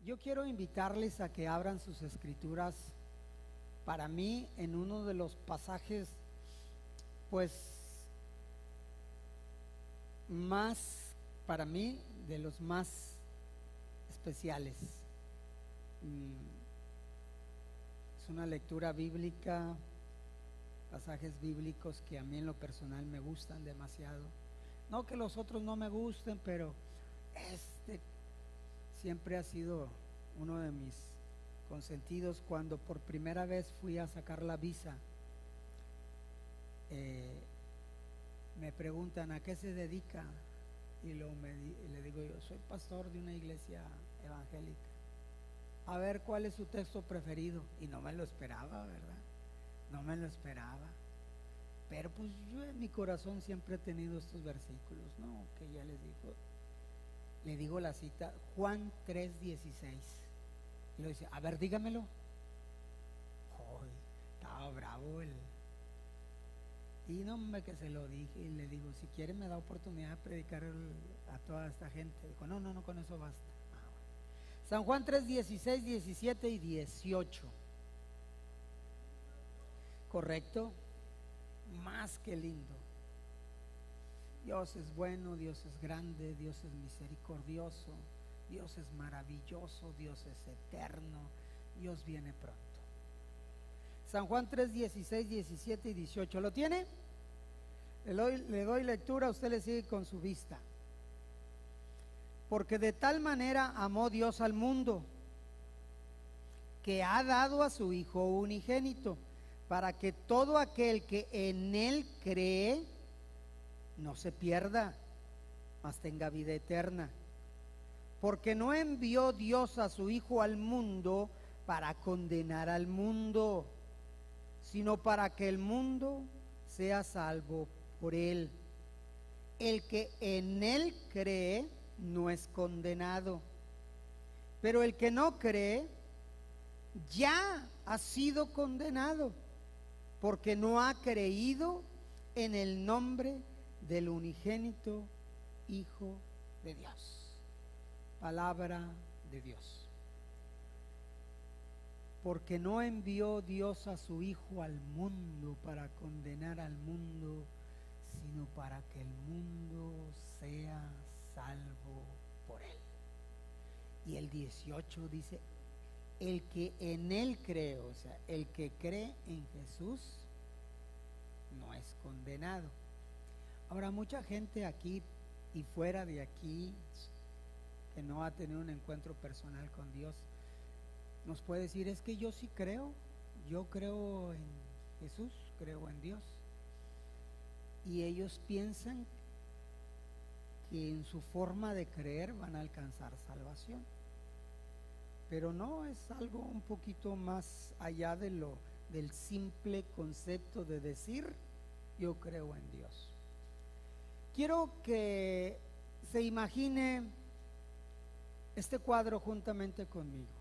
Yo quiero invitarles a que abran sus escrituras para mí en uno de los pasajes, pues, más, para mí, de los más especiales. Es una lectura bíblica, pasajes bíblicos que a mí en lo personal me gustan demasiado. No que los otros no me gusten, pero este siempre ha sido uno de mis consentidos. Cuando por primera vez fui a sacar la visa, me preguntan ¿a qué se dedica? Y le digo yo, soy pastor de una iglesia evangélica. A ver, ¿cuál es su texto preferido? Y no me lo esperaba, ¿verdad? No me lo esperaba. Pero pues yo en mi corazón siempre he tenido estos versículos, ¿no? Que ya les digo. Le digo la cita, Juan 3:16. Y lo dice, a ver, dígamelo. Joder, estaba bravo él. Y no me que se lo dije y le digo, si quiere me da oportunidad de predicar a toda esta gente. Dijo, no, con eso basta. Bueno. San Juan 3:16, 17 y 18. ¿Correcto? Más que lindo. Dios es bueno, Dios es grande, Dios es misericordioso, Dios es maravilloso, Dios es eterno, Dios viene pronto. San Juan 3:16, 17 y 18. ¿Lo tiene? Le doy lectura, usted le sigue con su vista. Porque de tal manera amó Dios al mundo, que ha dado a su Hijo unigénito, para que todo aquel que en Él cree no se pierda, mas tenga vida eterna. Porque no envió Dios a su Hijo al mundo para condenar al mundo, sino para que el mundo sea salvo por Él. El que en Él cree no es condenado, pero el que no cree ya ha sido condenado, porque no ha creído en el nombre del unigénito Hijo de Dios. Palabra de Dios. Porque no envió Dios a su Hijo al mundo para condenar al mundo, sino para que el mundo sea salvo por Él. Y el 18 dice, el que en Él cree, o sea, el que cree en Jesús, no es condenado. Ahora, mucha gente aquí y fuera de aquí que no ha tenido un encuentro personal con Dios, nos puede decir, es que yo sí creo, yo creo en Jesús, creo en Dios. Y ellos piensan que en su forma de creer van a alcanzar salvación. Pero no, es algo un poquito más allá del simple concepto de decir, yo creo en Dios. Quiero que se imagine este cuadro juntamente conmigo.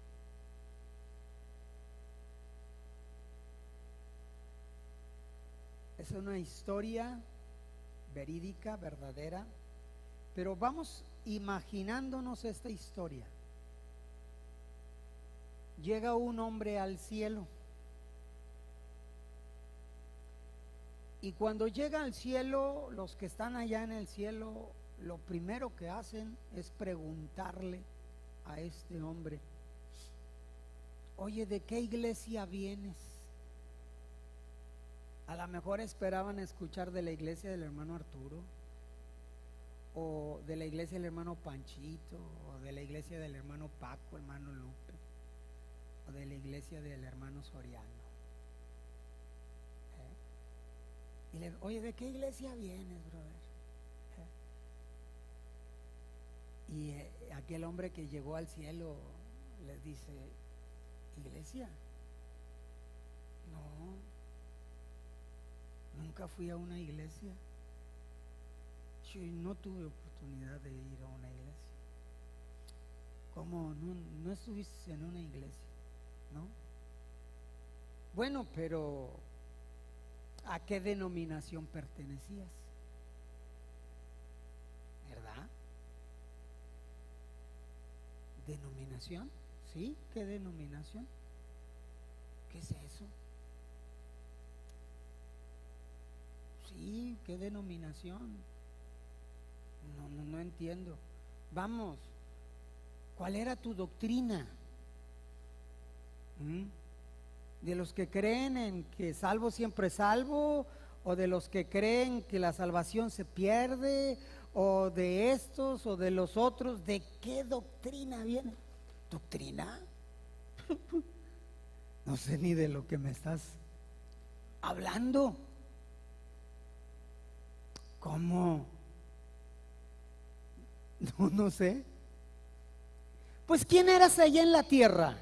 Es una historia verídica, verdadera, pero vamos imaginándonos esta historia. Llega un hombre al cielo, y cuando llega al cielo, los que están allá en el cielo, lo primero que hacen es preguntarle a este hombre, oye, ¿de qué iglesia vienes? A lo mejor esperaban escuchar de la iglesia del hermano Arturo, o de la iglesia del hermano Panchito, o de la iglesia del hermano Paco, hermano Lupe, o de la iglesia del hermano Soriano. Y le, oye, ¿de qué iglesia vienes, brother? Y aquel hombre que llegó al cielo les dice, ¿iglesia? No, nunca fui a una iglesia. Yo no tuve oportunidad de ir a una iglesia. ¿Cómo? No estuviste en una iglesia, ¿no? Bueno, pero ¿a qué denominación pertenecías? ¿Verdad? ¿Denominación? ¿Sí? ¿Qué denominación? ¿Qué es eso? Sí, ¿qué denominación? No entiendo. Vamos, ¿cuál era tu doctrina? ¿De los que creen en que salvo siempre salvo? ¿O de los que creen que la salvación se pierde? ¿O de estos o de los otros? ¿De qué doctrina viene? ¿Doctrina? No sé ni de lo que me estás hablando. ¿Cómo? No sé. Pues ¿quién eras allá en la tierra?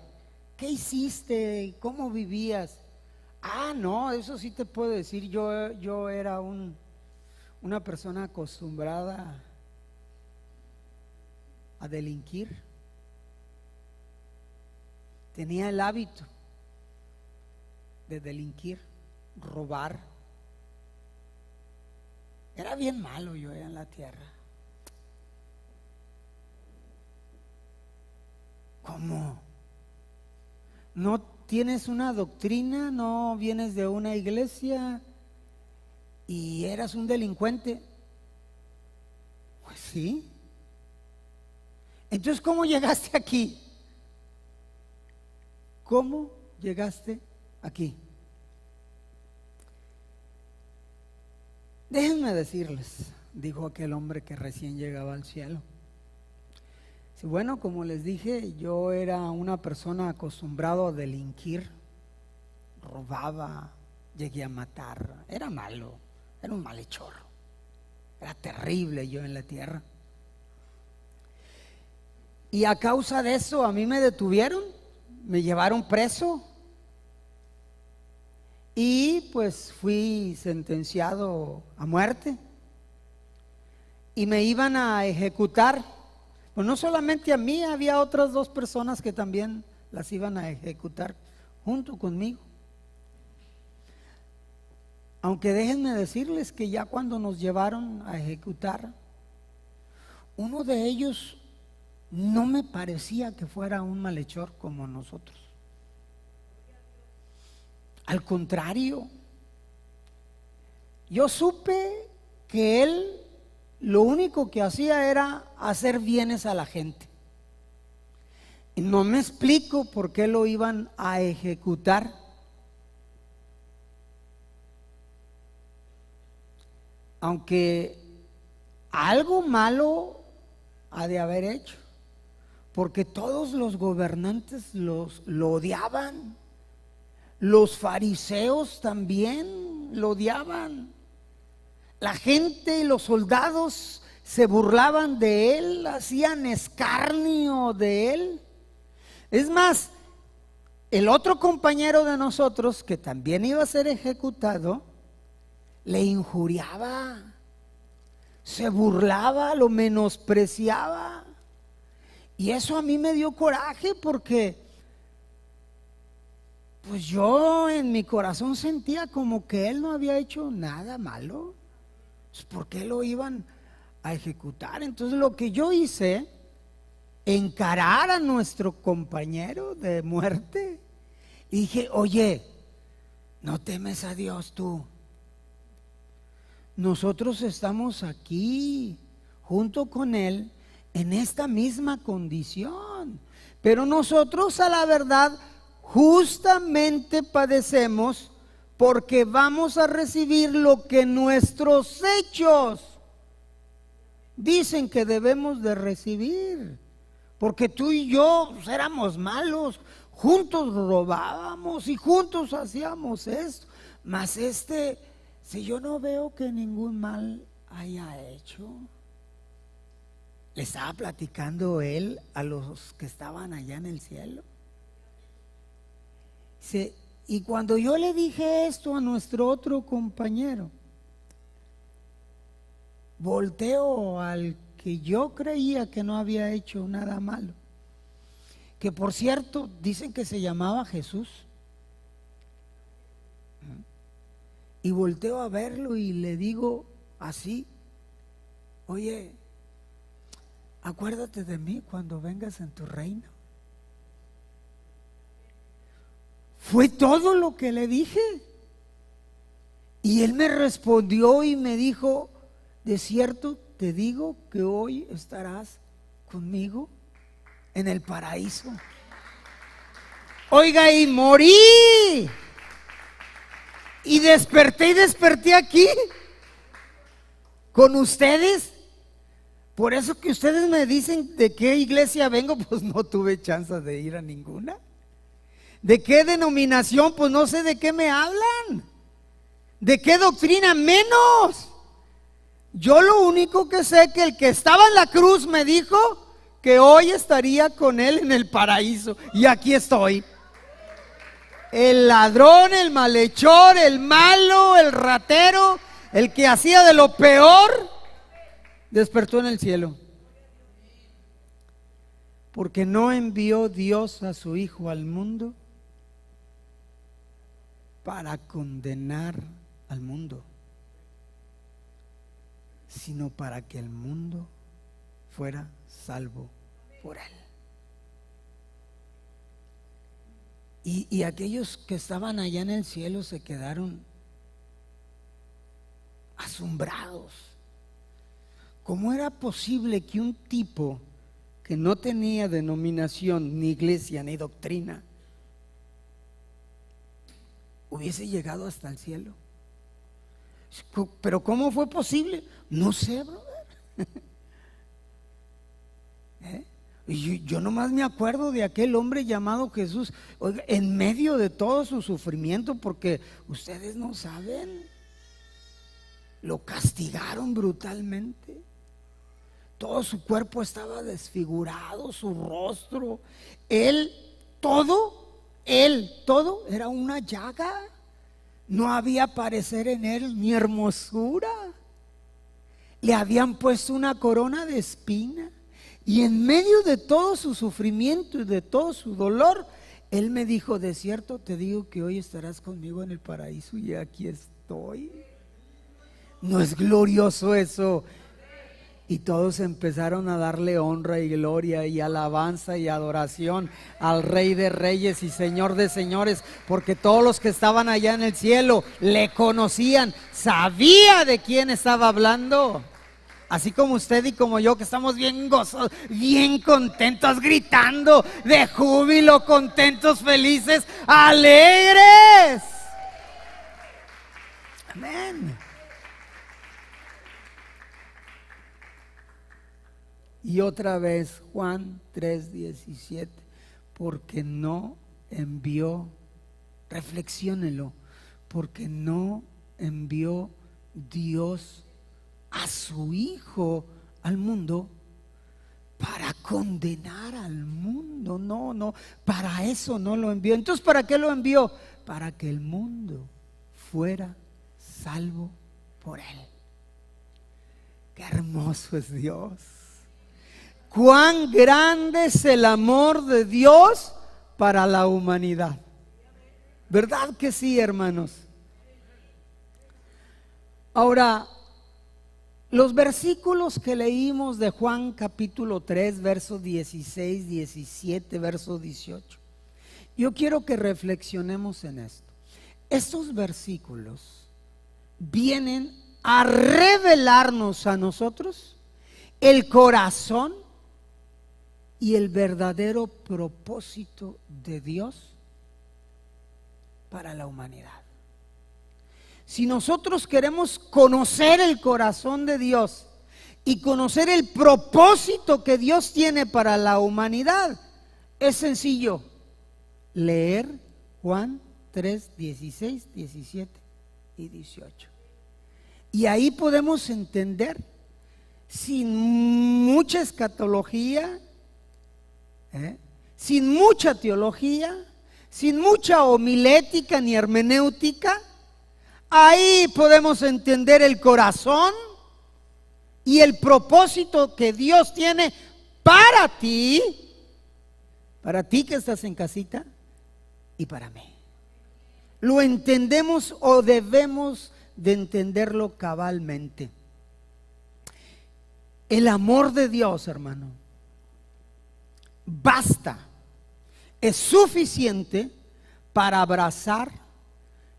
¿Qué hiciste? ¿Cómo vivías? Ah, no, eso sí te puedo decir. Yo era una persona acostumbrada a delinquir. Tenía el hábito de delinquir, robar. Era bien malo yo allá en la tierra. ¿Cómo? ¿No tienes una doctrina? ¿No vienes de una iglesia y eras un delincuente? Pues sí. Entonces, ¿cómo llegaste aquí? ¿Cómo llegaste aquí? Déjenme decirles, dijo aquel hombre que recién llegaba al cielo. Sí, bueno, como les dije, yo era una persona acostumbrado a delinquir, robaba, llegué a matar, era malo, era un malhechor, era terrible yo en la tierra. Y a causa de eso a mí me detuvieron, me llevaron preso y pues fui sentenciado a muerte y me iban a ejecutar. Pues no solamente a mí, había otras 2 personas que también las iban a ejecutar junto conmigo. Aunque déjenme decirles que ya cuando nos llevaron a ejecutar, uno de ellos no me parecía que fuera un malhechor como nosotros. Al contrario, yo supe que él lo único que hacía era hacer bienes a la gente. Y no me explico por qué lo iban a ejecutar. Aunque algo malo ha de haber hecho, porque todos los gobernantes lo odiaban. Los fariseos también lo odiaban. La gente y los soldados se burlaban de él, hacían escarnio de él. Es más, el otro compañero de nosotros, que también iba a ser ejecutado, le injuriaba, se burlaba, lo menospreciaba. Y eso a mí me dio coraje porque pues yo en mi corazón sentía como que él no había hecho nada malo. ¿Por qué lo iban a ejecutar? Entonces lo que yo hice, encarar a nuestro compañero de muerte, y dije, oye, ¿no temes a Dios tú? Nosotros estamos aquí junto con él en esta misma condición, pero nosotros a la verdad justamente padecemos porque vamos a recibir lo que nuestros hechos dicen que debemos de recibir. Porque tú y yo pues, éramos malos, juntos robábamos y juntos hacíamos esto. Mas si yo no veo que ningún mal haya hecho. Le estaba platicando él a los que estaban allá en el cielo. Y cuando yo le dije esto a nuestro otro compañero, volteo al que yo creía que no había hecho nada malo, que por cierto dicen que se llamaba Jesús, y volteo a verlo y le digo así, oye, acuérdate de mí cuando vengas en tu reino. Fue todo lo que le dije. Y él me respondió y me dijo: de cierto te digo que hoy estarás conmigo en el paraíso. Oiga, y morí. Y desperté aquí con ustedes. Por eso que ustedes me dicen de qué iglesia vengo, pues no tuve chance de ir a ninguna. ¿De qué denominación? Pues no sé de qué me hablan. ¿De qué doctrina? Menos. Yo lo único que sé que el que estaba en la cruz me dijo que hoy estaría con él en el paraíso. Y aquí estoy. El ladrón, el malhechor, el malo, el ratero, el que hacía de lo peor, despertó en el cielo. Porque no envió Dios a su Hijo al mundo para condenar al mundo, sino para que el mundo fuera salvo por él. Y aquellos que estaban allá en el cielo se quedaron asombrados. ¿Cómo era posible que un tipo que no tenía denominación, ni iglesia, ni doctrina, hubiese llegado hasta el cielo? Pero ¿cómo fue posible? No sé, brother. Y yo nomás me acuerdo de aquel hombre llamado Jesús, oiga, en medio de todo su sufrimiento, porque ustedes no saben, lo castigaron brutalmente. Todo su cuerpo estaba desfigurado, su rostro, todo era una llaga. No había parecer en él ni hermosura. Le habían puesto una corona de espina. Y en medio de todo su sufrimiento y de todo su dolor, él me dijo: de cierto te digo que hoy estarás conmigo en el paraíso. Y aquí estoy. ¿No es glorioso eso? Y todos empezaron a darle honra y gloria y alabanza y adoración al Rey de Reyes y Señor de Señores, porque todos los que estaban allá en el cielo le conocían, sabía de quién estaba hablando. Así como usted y como yo, que estamos bien gozosos, bien contentos, gritando de júbilo, contentos, felices, alegres. Amén. Y otra vez Juan 3:17, porque no envió, reflexiónelo, porque no envió Dios a su Hijo al mundo para condenar al mundo. No, para eso no lo envió. Entonces, ¿para qué lo envió? Para que el mundo fuera salvo por él. Qué hermoso es Dios. Cuán grande es el amor de Dios para la humanidad. ¿Verdad que sí, hermanos? Ahora, los versículos que leímos de Juan capítulo 3, versos 16, 17, verso 18, yo quiero que reflexionemos en esto. Estos versículos vienen a revelarnos a nosotros el corazón y el verdadero propósito de Dios para la humanidad. Si nosotros queremos conocer el corazón de Dios y conocer el propósito que Dios tiene para la humanidad, es sencillo: leer Juan 3, 16, 17 y 18. Y ahí podemos entender, sin mucha escatología, sin mucha teología, sin mucha homilética ni hermenéutica, ahí podemos entender el corazón y el propósito que Dios tiene para ti que estás en casita, y para mí. Lo entendemos o debemos de entenderlo cabalmente. El amor de Dios, hermano, basta, es suficiente para abrazar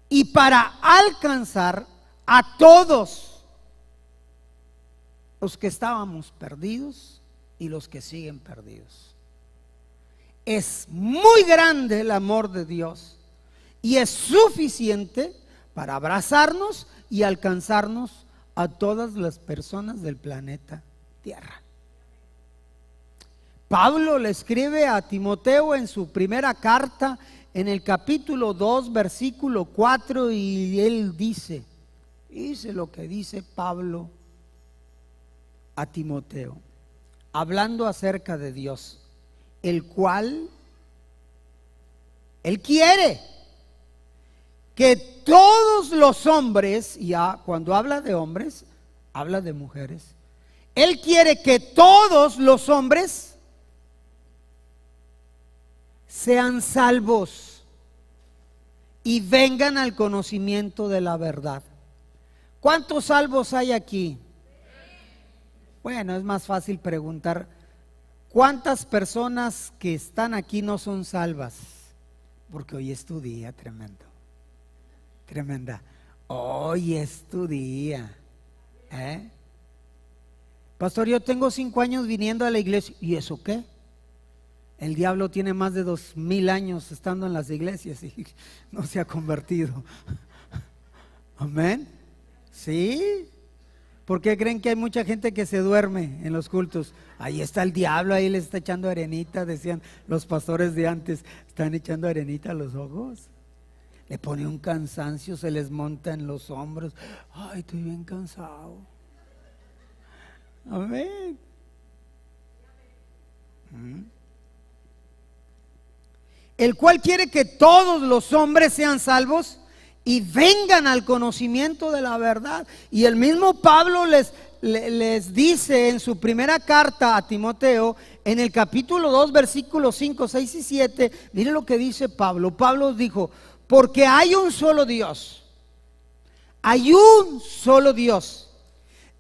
y para alcanzar a todos los que estábamos perdidos y los que siguen perdidos. Es muy grande el amor de Dios y es suficiente para abrazarnos y alcanzarnos a todas las personas del planeta Tierra. Pablo le escribe a Timoteo en su primera carta, en el capítulo 2, versículo 4, y él dice lo que dice Pablo a Timoteo, hablando acerca de Dios, el cual Él quiere que todos los hombres, y cuando habla de hombres, habla de mujeres, Él quiere que todos los hombres sean salvos y vengan al conocimiento de la verdad. ¿Cuántos salvos hay aquí? Bueno, es más fácil preguntar, ¿cuántas personas que están aquí no son salvas? Porque hoy es tu día, tremendo. Tremenda. Hoy es tu día. Pastor, yo tengo 5 años viniendo a la iglesia. ¿Y eso qué? El diablo tiene más de 2000 años estando en las iglesias y no se ha convertido. Amén. ¿Sí? ¿Por qué creen que hay mucha gente que se duerme en los cultos? Ahí está el diablo, ahí les está echando arenita, decían los pastores de antes, están echando arenita a los ojos. Le pone un cansancio, se les monta en los hombros. Ay, estoy bien cansado. Amén. El cual quiere que todos los hombres sean salvos y vengan al conocimiento de la verdad. Y el mismo Pablo les dice en su primera carta a Timoteo, en el capítulo 2, versículos 5, 6 y 7, mire lo que dice Pablo. Pablo dijo, porque hay un solo Dios, hay un solo Dios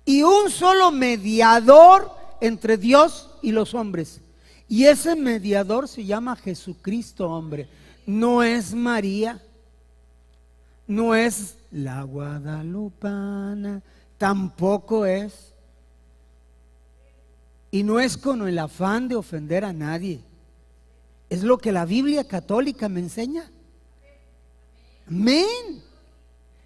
y un solo mediador entre Dios y los hombres. Y ese mediador se llama Jesucristo, hombre. No es María, no es la guadalupana, tampoco es. Y no es con el afán de ofender a nadie. Es lo que la Biblia católica me enseña. Amén.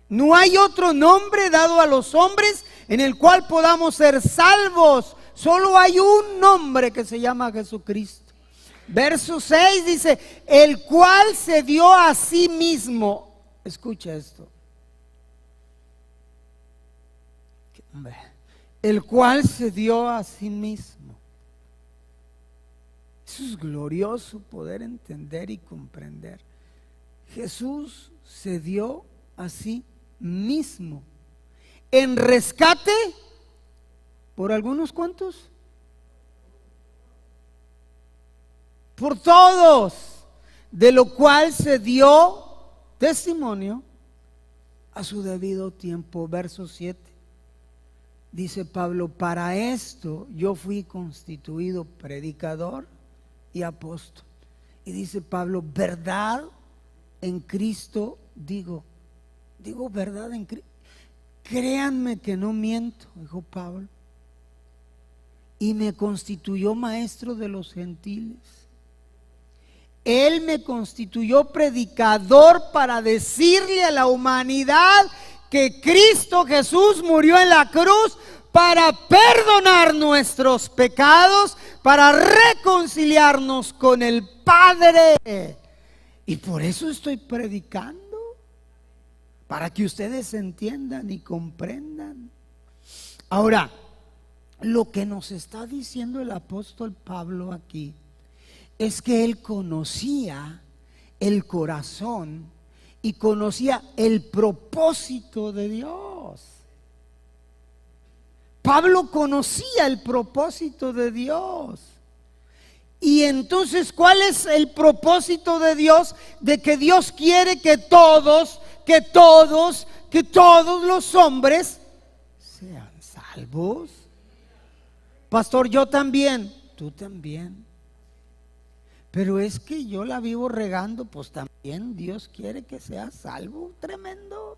No hay otro nombre dado a los hombres en el cual podamos ser salvos. Solo hay un nombre que se llama Jesucristo. Verso 6 dice, el cual se dio a sí mismo. Escucha esto. El cual se dio a sí mismo. Eso es glorioso poder entender y comprender. Jesús se dio a sí mismo en rescate por algunos cuantos, por todos, de lo cual se dio testimonio a su debido tiempo. Verso 7 dice Pablo, para esto yo fui constituido predicador y apóstol. Y dice Pablo, verdad en Cristo digo verdad en Cristo. Créanme que no miento, dijo Pablo. Y me constituyó maestro de los gentiles. Él me constituyó predicador para decirle a la humanidad que Cristo Jesús murió en la cruz para perdonar nuestros pecados, para reconciliarnos con el Padre. Y por eso estoy predicando, para que ustedes entiendan y comprendan. Ahora, lo que nos está diciendo el apóstol Pablo aquí es que él conocía el corazón y conocía el propósito de Dios. Pablo conocía el propósito de Dios. Y entonces, ¿cuál es el propósito de Dios? De que Dios quiere que todos los hombres sean salvos. Pastor, yo también, tú también. Pero es que yo la vivo regando, pues también Dios quiere que sea salvo. Tremendo.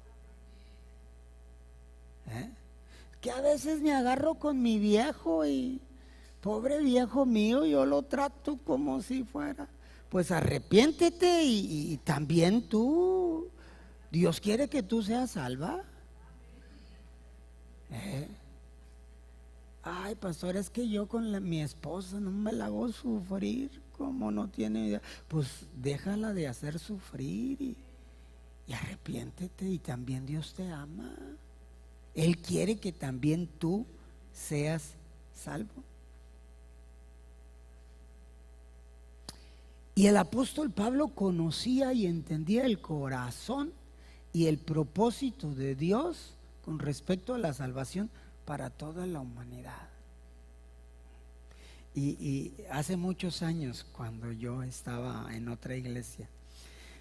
Que a veces me agarro con mi viejo y pobre viejo mío, yo lo trato como si fuera. Pues arrepiéntete y también tú, Dios quiere que tú seas salva. Ay, pastor, es que yo con mi esposa no me la hago sufrir, como no tiene idea. Pues déjala de hacer sufrir y arrepiéntete, y también Dios te ama. Él quiere que también tú seas salvo. Y el apóstol Pablo conocía y entendía el corazón y el propósito de Dios con respecto a la salvación para toda la humanidad. Y hace muchos años, cuando yo estaba en otra iglesia,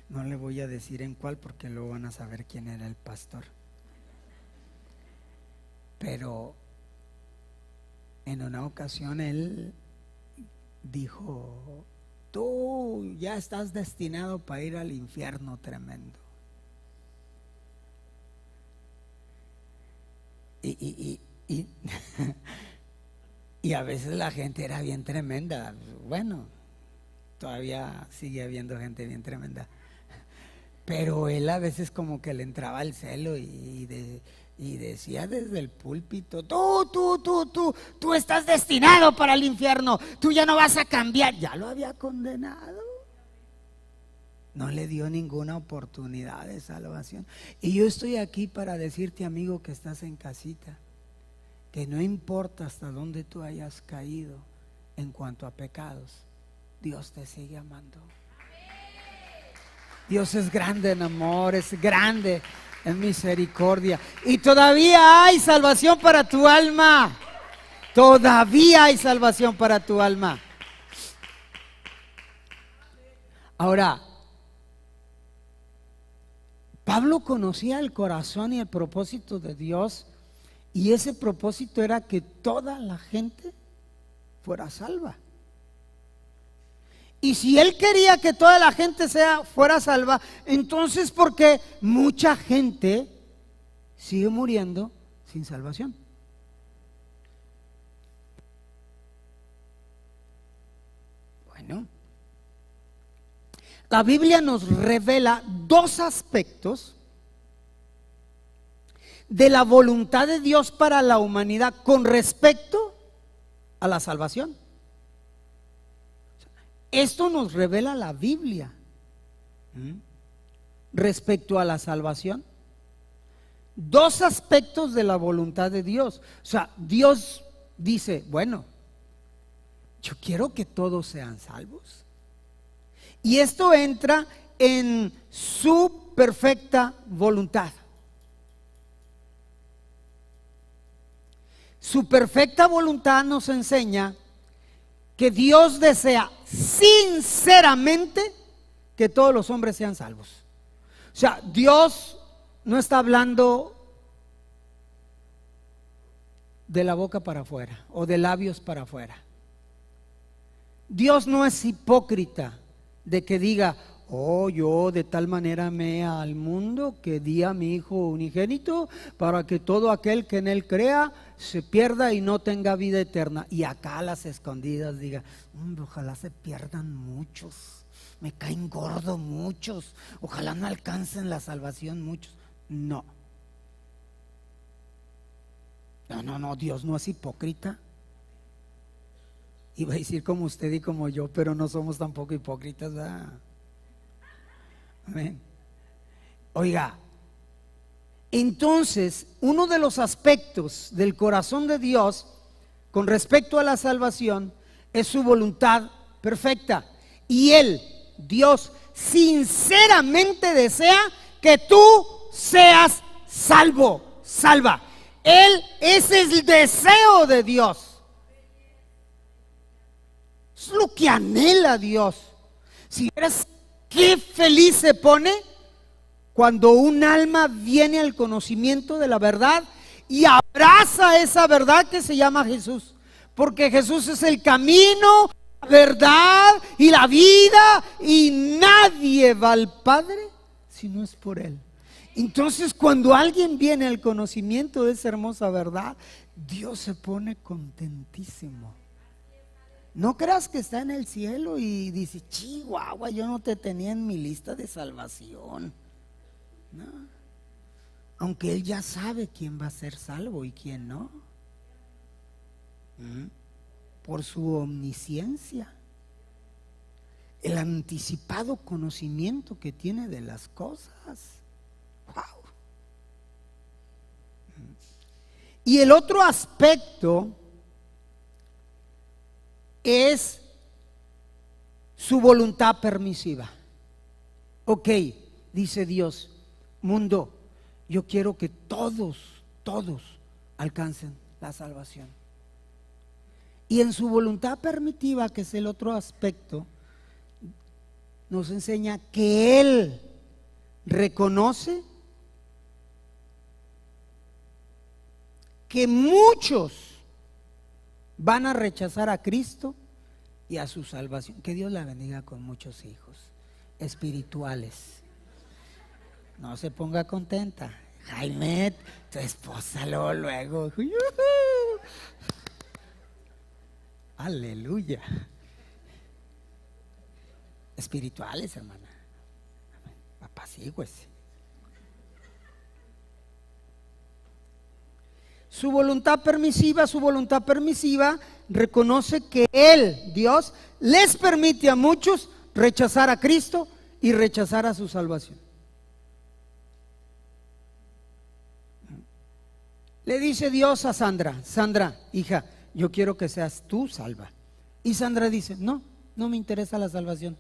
no le voy a decir en cuál porque luego van a saber quién era el pastor, pero en una ocasión él dijo: tú ya estás destinado para ir al infierno tremendo. Y a veces la gente era bien tremenda. Bueno, todavía sigue habiendo gente bien tremenda, pero él a veces como que le entraba el celo y decía desde el púlpito: tú estás destinado para el infierno, tú ya no vas a cambiar. Ya lo había condenado, no le dio ninguna oportunidad de salvación. Y yo estoy aquí para decirte, amigo, que estás en casita, que no importa hasta dónde tú hayas caído en cuanto a pecados, Dios te sigue amando. Dios es grande en amor, es grande en misericordia, y todavía hay salvación para tu alma. Todavía hay salvación para tu alma. Ahora, Pablo conocía el corazón y el propósito de Dios, y ese propósito era que toda la gente fuera salva. Y si él quería que toda la gente fuera salva, entonces ¿por qué mucha gente sigue muriendo sin salvación? Bueno, la Biblia nos revela dos aspectos de la voluntad de Dios para la humanidad con respecto a la salvación. Esto nos revela la Biblia respecto a la salvación. Dos aspectos de la voluntad de Dios. O sea, Dios dice: bueno, yo quiero que todos sean salvos. Y esto entra en su perfecta voluntad. Su perfecta voluntad nos enseña que Dios desea sinceramente que todos los hombres sean salvos. O sea, Dios no está hablando de la boca para afuera o de labios para afuera. Dios no es hipócrita de que diga: oh, yo de tal manera amé al mundo que di a mi Hijo unigénito para que todo aquel que en Él crea se pierda y no tenga vida eterna. Y acá a las escondidas diga: ojalá se pierdan muchos, me caen gordos muchos, ojalá no alcancen la salvación muchos. No, Dios no es hipócrita. Iba a decir como usted y como yo, pero no somos tampoco hipócritas, ¿verdad? Amén. Oiga, entonces uno de los aspectos del corazón de Dios con respecto a la salvación es su voluntad perfecta, y Él, Dios, sinceramente desea que tú seas salvo, salva. Ese es el deseo de Dios. Es lo que anhela Dios. Si eres, qué feliz se pone cuando un alma viene al conocimiento de la verdad y abraza esa verdad que se llama Jesús, porque Jesús es el camino, la verdad y la vida, y nadie va al Padre si no es por Él. Entonces, cuando alguien viene al conocimiento de esa hermosa verdad, Dios se pone contentísimo. No creas que está en el cielo y dice: Chihuahua, yo no te tenía en mi lista de salvación. No. Aunque Él ya sabe quién va a ser salvo y quién no. Por su omnisciencia, el anticipado conocimiento que tiene de las cosas. Wow. Y el otro aspecto es su voluntad permisiva. Ok, dice Dios: mundo, yo quiero que todos alcancen la salvación. Y en su voluntad permisiva, que es el otro aspecto, nos enseña que Él reconoce que muchos van a rechazar a Cristo y a su salvación. Que Dios la bendiga con muchos hijos espirituales. No se ponga contenta, Jaime, tu esposa luego. Aleluya. Espirituales, hermana. Apacíguese. Su voluntad permisiva reconoce que Él, Dios, les permite a muchos rechazar a Cristo y rechazar a su salvación. Le dice Dios a Sandra: Sandra, hija, yo quiero que seas tú salva. Y Sandra dice: no me interesa la salvación.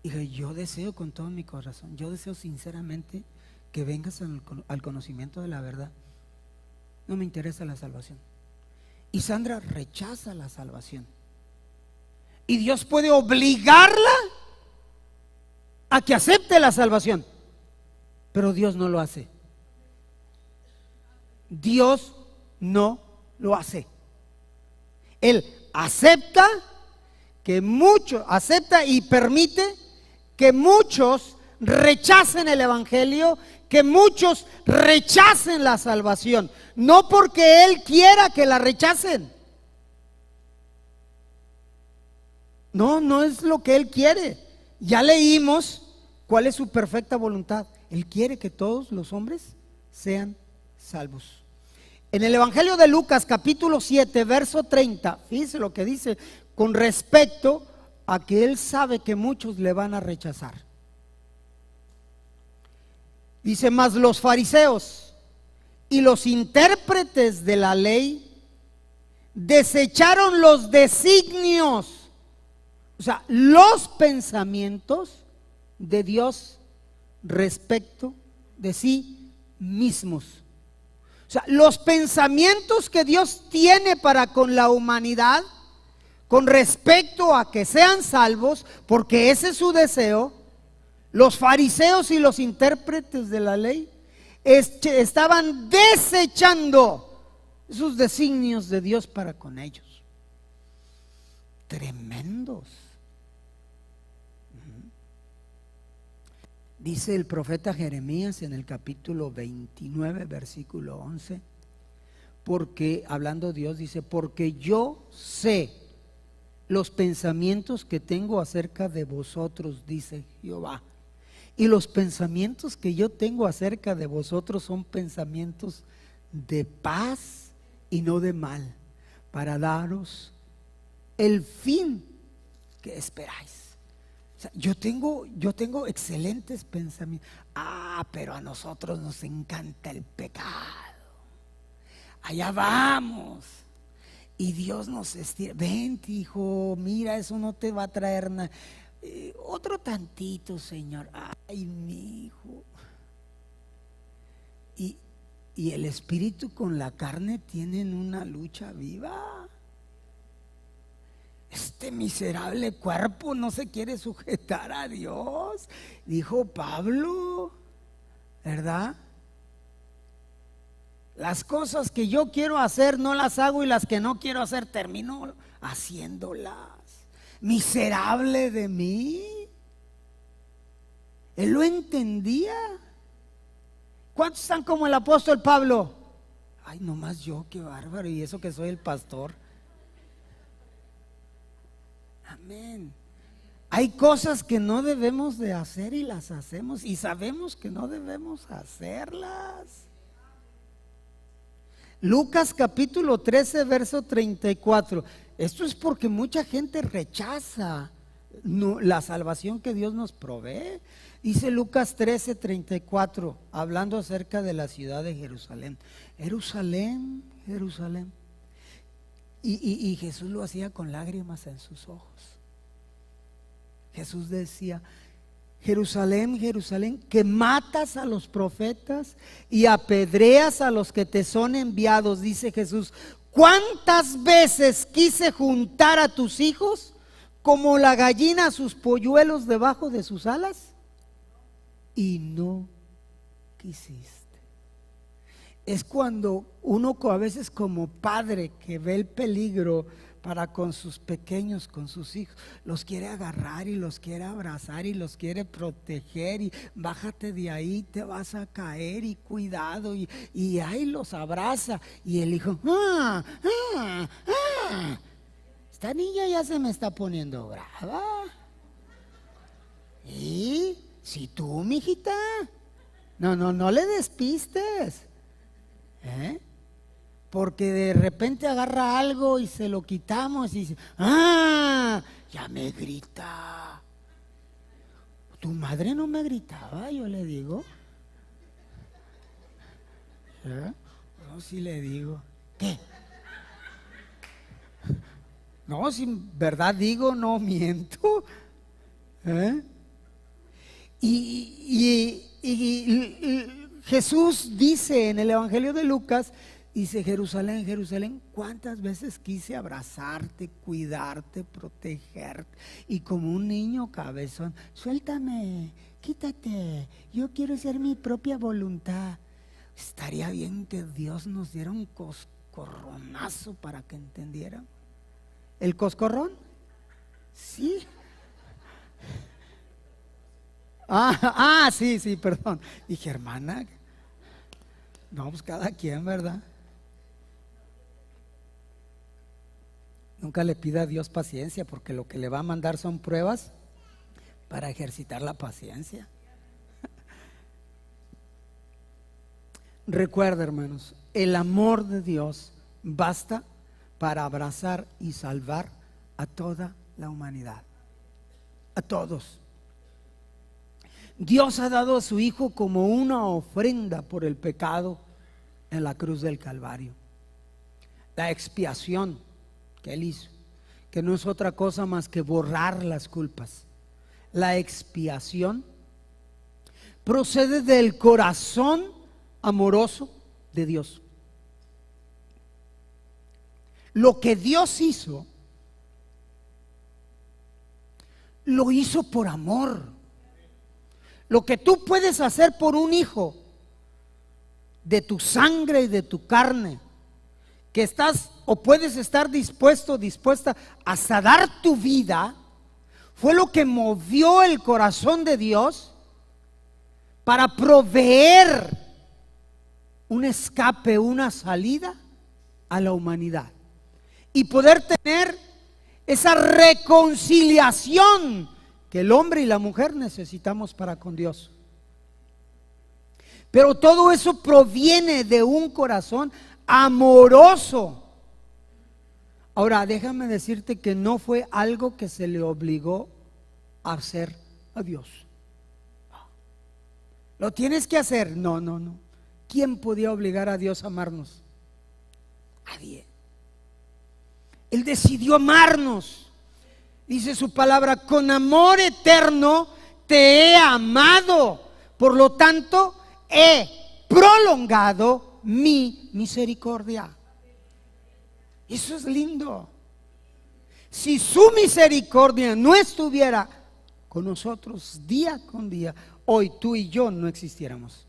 Hija, yo deseo con todo mi corazón, yo deseo sinceramente que vengas al conocimiento de la verdad. No me interesa la salvación. Y Sandra rechaza la salvación. Y Dios puede obligarla a que acepte la salvación, pero Dios no lo hace. Dios no lo hace. Él acepta y permite que muchos rechacen el evangelio, que muchos rechacen la salvación, no porque Él quiera que la rechacen. No es lo que Él quiere. Ya leímos cuál es su perfecta voluntad. Él quiere que todos los hombres sean salvos. En el Evangelio de Lucas, capítulo 7, verso 30, fíjese lo que dice con respecto a que Él sabe que muchos le van a rechazar. Dice: mas los fariseos y los intérpretes de la ley desecharon los designios, o sea, los pensamientos de Dios respecto de sí mismos. O sea, los pensamientos que Dios tiene para con la humanidad con respecto a que sean salvos, porque ese es su deseo. Los fariseos y los intérpretes de la ley estaban desechando esos designios de Dios para con ellos. Tremendos. Dice el profeta Jeremías en el capítulo 29, versículo 11, porque, hablando Dios, dice: porque yo sé los pensamientos que tengo acerca de vosotros, dice Jehová. Y los pensamientos que yo tengo acerca de vosotros son pensamientos de paz y no de mal, para daros el fin que esperáis. O sea, yo tengo excelentes pensamientos. Pero a nosotros nos encanta el pecado. Allá vamos. Y Dios nos estira: vente, hijo, mira, eso no te va a traer nada. Otro tantito, Señor. Ay, mi hijo. Y el espíritu con la carne tienen una lucha viva. Este miserable cuerpo no se quiere sujetar a Dios, dijo Pablo, ¿verdad? Las cosas que yo quiero hacer no las hago, y las que no quiero hacer termino haciéndolas. Miserable de mí. Él lo entendía. ¿Cuántos están como el apóstol Pablo? Ay, nomás yo, qué bárbaro, y eso que soy el pastor. Amén. Hay cosas que no debemos de hacer y las hacemos, y sabemos que no debemos hacerlas. Lucas capítulo 13 verso 34. Esto es porque mucha gente rechaza la salvación que Dios nos provee. Dice Lucas 13, 34, hablando acerca de la ciudad de Jerusalén. Jerusalén, Jerusalén. Y Jesús lo hacía con lágrimas en sus ojos. Jesús decía: Jerusalén, Jerusalén, que matas a los profetas y apedreas a los que te son enviados. Dice Jesús: ¿cuántas veces quise juntar a tus hijos como la gallina a sus polluelos debajo de sus alas? Y no quisiste. Es cuando uno a veces como padre que ve el peligro para con sus pequeños, con sus hijos, los quiere agarrar y los quiere abrazar y los quiere proteger, y bájate de ahí, te vas a caer, y cuidado, y ahí los abraza, y el hijo, esta niña ya se me está poniendo brava. ¿Y si tú, mijita? No le despistes, porque de repente agarra algo y se lo quitamos y dice: ya me grita. Tu madre no me gritaba, yo le digo. No, sí le digo. ¿Qué? No, si verdad digo, no miento. Y Jesús dice en el Evangelio de Lucas, dice: Jerusalén, Jerusalén, cuántas veces quise abrazarte, cuidarte, protegerte, y como un niño cabezón, suéltame, quítate, yo quiero hacer mi propia voluntad. Estaría bien que Dios nos diera un coscorronazo para que entendieran. ¿El coscorrón? Sí. Sí, perdón. Dije, hermana, no, pues cada quien, ¿verdad? Nunca le pida a Dios paciencia, porque lo que le va a mandar son pruebas para ejercitar la paciencia. Recuerda, hermanos, el amor de Dios basta para abrazar y salvar a toda la humanidad, a todos. Dios ha dado a su Hijo como una ofrenda por el pecado en la cruz del Calvario. La expiación que Él hizo, que no es otra cosa más que borrar las culpas. La expiación procede del corazón amoroso de Dios. Lo que Dios hizo, lo hizo por amor. Lo que tú puedes hacer por un hijo de tu sangre y de tu carne, que estás o puedes estar dispuesta hasta dar tu vida, fue lo que movió el corazón de Dios para proveer un escape, una salida a la humanidad, y poder tener esa reconciliación que el hombre y la mujer necesitamos para con Dios. Pero todo eso proviene de un corazón amoroso. Ahora, déjame decirte que no fue algo que se le obligó a hacer a Dios. ¿Lo tienes que hacer? No. ¿Quién podía obligar a Dios a amarnos? Nadie. Él decidió amarnos. Dice su palabra: con amor eterno te he amado, por lo tanto he prolongado mi misericordia. Eso es lindo. Si su misericordia no estuviera con nosotros día con día, hoy tú y yo no existiéramos.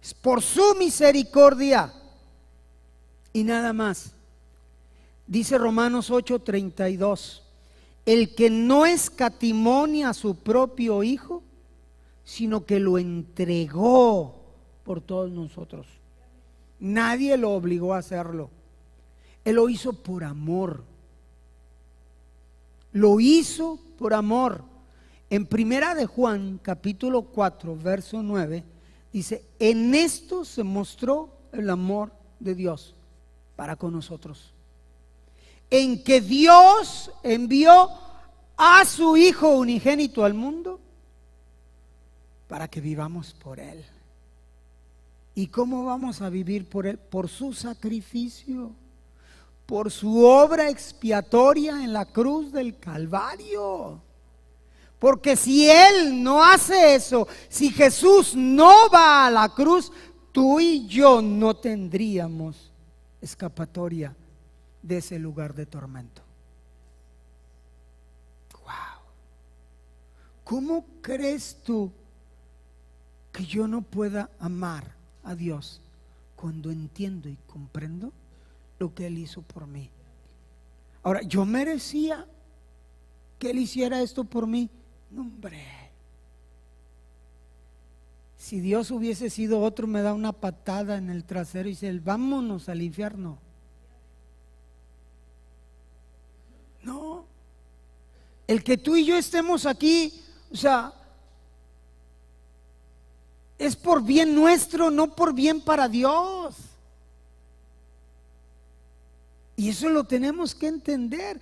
Es por su misericordia y nada más. Dice Romanos 8:32, el que no escatimó a su propio Hijo, sino que lo entregó por todos nosotros. Nadie lo obligó a hacerlo. Él lo hizo por amor. Lo hizo por amor. En primera de Juan, capítulo 4, verso 9, dice, en esto se mostró el amor de Dios para con nosotros, en que Dios envió a su Hijo unigénito al mundo para que vivamos por Él. ¿Y cómo vamos a vivir por Él? Por su sacrificio, por su obra expiatoria en la cruz del Calvario. Porque si Él no hace eso, si Jesús no va a la cruz, tú y yo no tendríamos escapatoria de ese lugar de tormento. Wow. ¿Cómo crees tú que yo no pueda amar a Dios cuando entiendo y comprendo lo que Él hizo por mí? Ahora, ¿yo merecía que Él hiciera esto por mí? No, hombre. Si Dios hubiese sido otro, me da una patada en el trasero y dice, vámonos al infierno. No. El que tú y yo estemos aquí, o sea, es por bien nuestro, no por bien para Dios. Y eso lo tenemos que entender.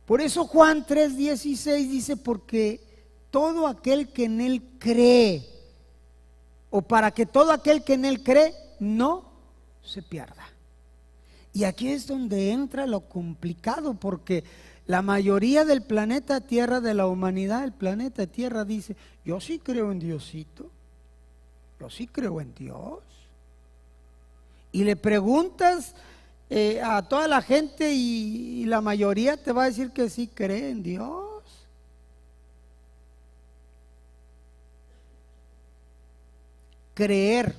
Por eso Juan 3:16 dice, porque todo aquel que en Él cree, o para que todo aquel que en Él cree no se pierda. Y aquí es donde entra lo complicado, porque la mayoría del planeta Tierra, de la humanidad, el planeta Tierra dice, yo sí creo en Diosito, yo sí creo en Dios. Y le preguntas a toda la gente y la mayoría te va a decir que sí cree en Dios. Creer,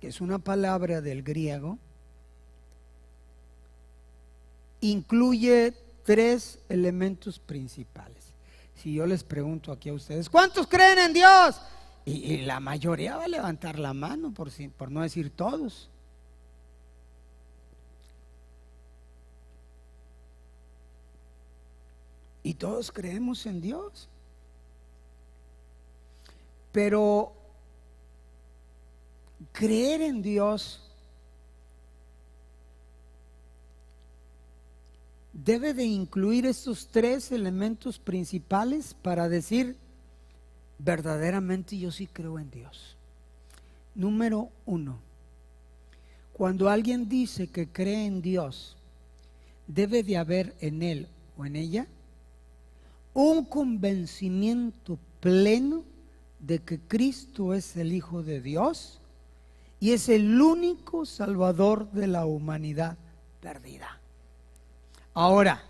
que es una palabra del griego, incluye 3 elementos principales. Si yo les pregunto aquí a ustedes, ¿cuántos creen en Dios? Y la mayoría va a levantar la mano, por no decir todos. Y todos creemos en Dios. Pero creer en Dios debe de incluir estos 3 elementos principales para decir, verdaderamente yo sí creo en Dios. Número 1, cuando alguien dice que cree en Dios, debe de haber en él o en ella un convencimiento pleno de que Cristo es el Hijo de Dios y es el único Salvador de la humanidad perdida. Ahora,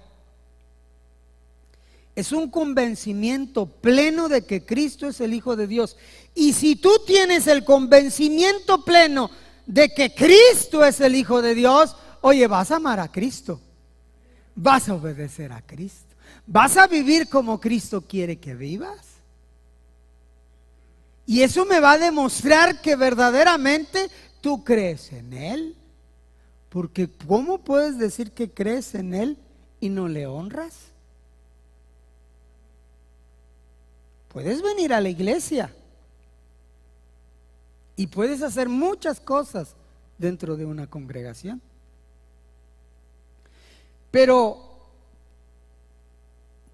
es un convencimiento pleno de que Cristo es el Hijo de Dios. Y si tú tienes el convencimiento pleno de que Cristo es el Hijo de Dios, oye, vas a amar a Cristo, vas a obedecer a Cristo, vas a vivir como Cristo quiere que vivas. Y eso me va a demostrar que verdaderamente tú crees en Él. Porque ¿cómo puedes decir que crees en Él y no le honras? Puedes venir a la iglesia y puedes hacer muchas cosas dentro de una congregación, pero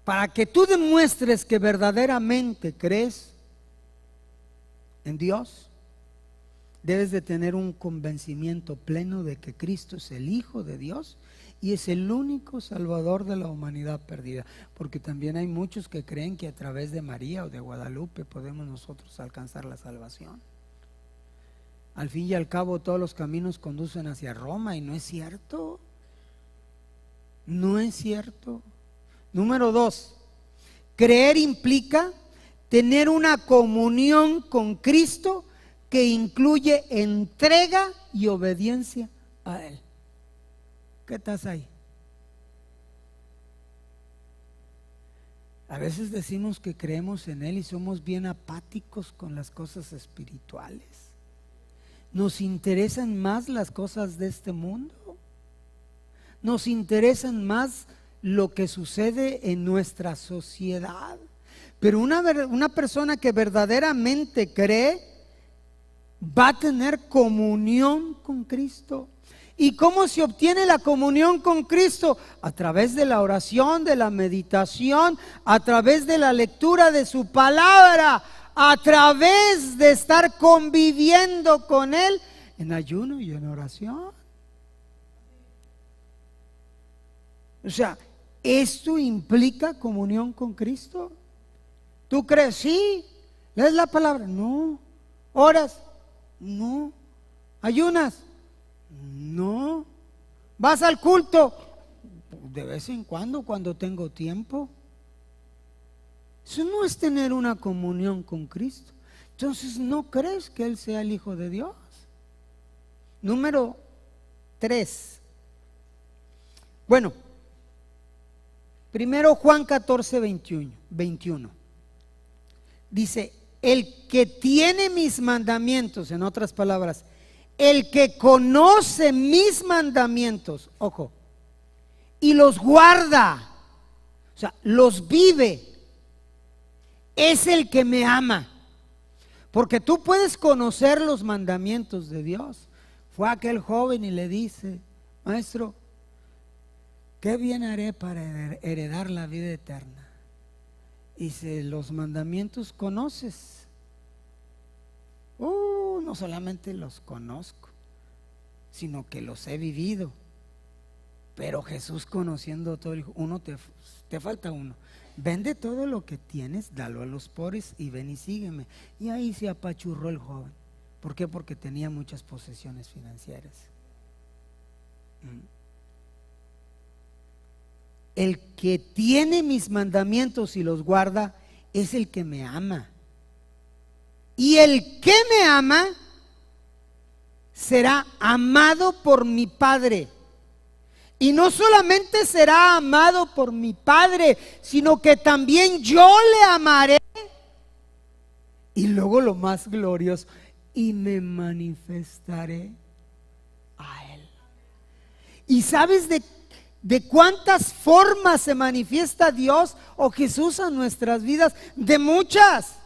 para que tú demuestres que verdaderamente crees en Dios, debes de tener un convencimiento pleno de que Cristo es el Hijo de Dios y es el único Salvador de la humanidad perdida. Porque también hay muchos que creen que a través de María o de Guadalupe podemos nosotros alcanzar la salvación. Al fin y al cabo todos los caminos conducen hacia Roma, y no es cierto. No es cierto. Número 2, creer implica tener una comunión con Cristo que incluye entrega y obediencia a Él. ¿Qué estás ahí? A veces decimos que creemos en Él y somos bien apáticos con las cosas espirituales. Nos interesan más las cosas de este mundo. Nos interesan más lo que sucede en nuestra sociedad. Pero una persona que verdaderamente cree va a tener comunión con Cristo. ¿Y cómo se obtiene la comunión con Cristo? A través de la oración, de la meditación, a través de la lectura de su palabra, a través de estar conviviendo con Él en ayuno y en oración. O sea, ¿esto implica comunión con Cristo? ¿Tú crees? Sí. ¿Lees la palabra? No. ¿Oras? No. ¿Ayunas? No. ¿Vas al culto? De vez en cuando tengo tiempo. Eso no es tener una comunión con Cristo. Entonces, ¿no crees que Él sea el Hijo de Dios? Número 3. Bueno, primero Juan 14, 21. Dice, el que tiene mis mandamientos, en otras palabras, el que conoce mis mandamientos, ojo, y los guarda, o sea, los vive, es el que me ama. Porque tú puedes conocer los mandamientos de Dios. Fue aquel joven y le dice, maestro, ¿qué bien haré para heredar la vida eterna? Y si los mandamientos conoces, no solamente los conozco, sino que los he vivido. Pero Jesús, conociendo todo, dijo, te falta uno. Vende todo lo que tienes, dalo a los pobres y ven y sígueme. Y ahí se apachurró el joven. ¿Por qué? Porque tenía muchas posesiones financieras. El que tiene mis mandamientos y los guarda es el que me ama. Y el que me ama será amado por mi Padre. Y no solamente será amado por mi Padre, sino que también yo le amaré. Y luego lo más glorioso, y me manifestaré a Él. ¿Y sabes de cuántas formas se manifiesta Dios o Jesús a nuestras vidas? De muchas.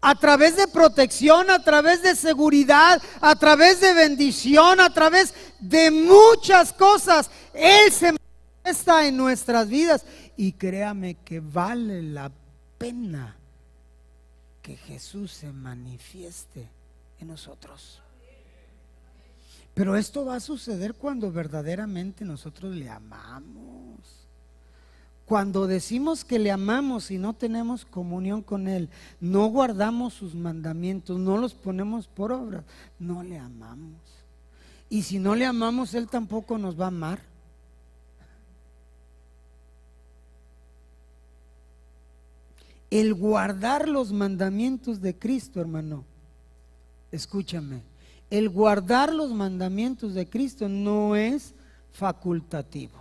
A través de protección, a través de seguridad, a través de bendición, a través de muchas cosas. Él se manifiesta en nuestras vidas. Y créame que vale la pena que Jesús se manifieste en nosotros. Pero esto va a suceder cuando verdaderamente nosotros le amamos. Cuando decimos que le amamos y no tenemos comunión con Él, no guardamos sus mandamientos, no los ponemos por obra, no le amamos. Y si no le amamos, Él tampoco nos va a amar. El guardar los mandamientos de Cristo, hermano, escúchame, el guardar los mandamientos de Cristo no es facultativo.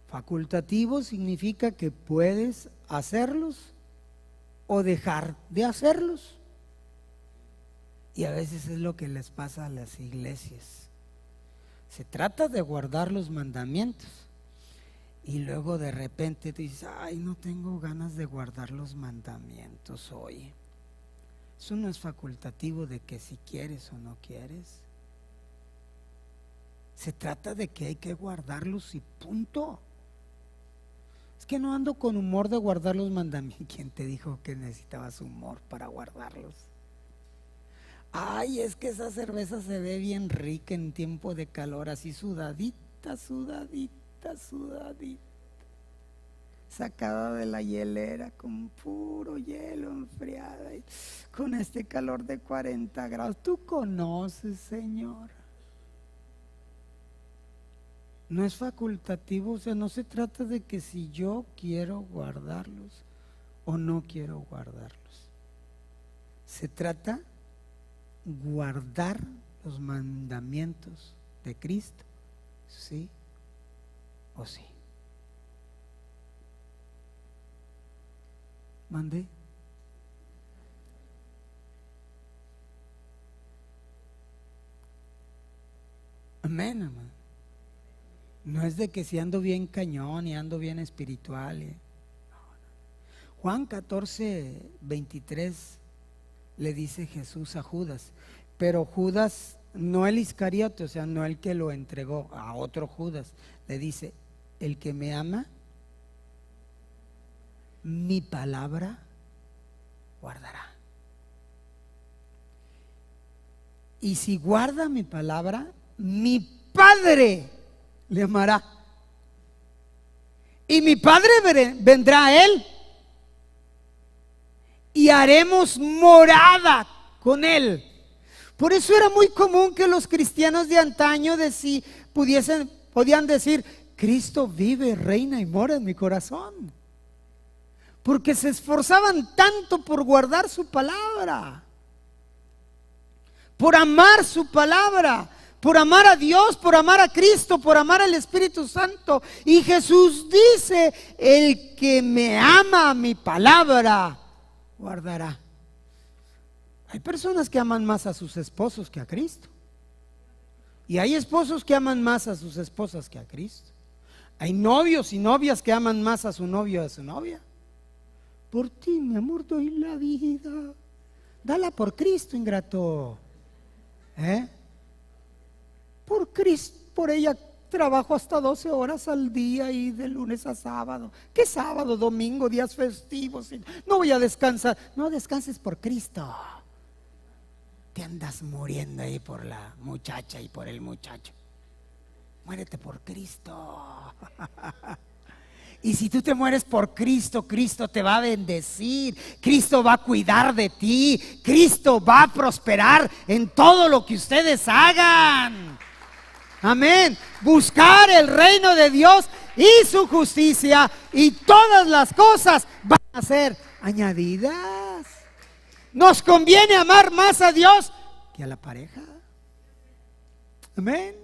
Facultativo significa que puedes hacerlos o dejar de hacerlos. Y a veces es lo que les pasa a las iglesias. Se trata de guardar los mandamientos y luego de repente te dices, ay, no tengo ganas de guardar los mandamientos hoy. Eso no es facultativo de que si quieres o no quieres. Se trata de que hay que guardarlos y punto. Es que no ando con humor de guardar los mandamientos. ¿Quién te dijo que necesitabas humor para guardarlos? Ay, es que esa cerveza se ve bien rica en tiempo de calor, así sudadita, sudadita, sudadita, sacada de la hielera con puro hielo enfriada, y con este calor de 40 grados. Tú conoces, Señor. No es facultativo, o sea, no se trata de que si yo quiero guardarlos o no quiero guardarlos. Se trata guardar los mandamientos de Cristo, sí o sí. Mandé. Amén, hermano. No es de que si ando bien cañón y ando bien espiritual. Juan 14:23 le dice Jesús a Judas, pero Judas, no el Iscariote, o sea, no el que lo entregó, a otro Judas, le dice: el que me ama, mi palabra guardará. Y si guarda mi palabra, mi Padre le amará. Y mi Padre vendrá a él y haremos morada con él. Por eso era muy común que los cristianos de antaño podían decir: Cristo vive, reina y mora en mi corazón. Porque se esforzaban tanto por guardar su palabra, por amar su palabra, por amar a Dios, por amar a Cristo, por amar al Espíritu Santo. Y Jesús dice: el que me ama, mi palabra guardará. Hay personas que aman más a sus esposos que a Cristo. Y hay esposos que aman más a sus esposas que a Cristo. Hay novios y novias que aman más a su novio o a su novia. Por ti, mi amor, doy la vida. Dala por Cristo, ingrato. Por Cristo, por ella trabajo hasta 12 horas al día y de lunes a sábado. ¿Qué sábado, domingo, días festivos? No voy a descansar. No descanses por Cristo. Te andas muriendo ahí por la muchacha y por el muchacho. Muérete por Cristo. Y si tú te mueres por Cristo, Cristo te va a bendecir, Cristo va a cuidar de ti, Cristo va a prosperar en todo lo que ustedes hagan. Amén. Buscar el reino de Dios y su justicia, y todas las cosas van a ser añadidas. Nos conviene amar más a Dios que a la pareja. Amén.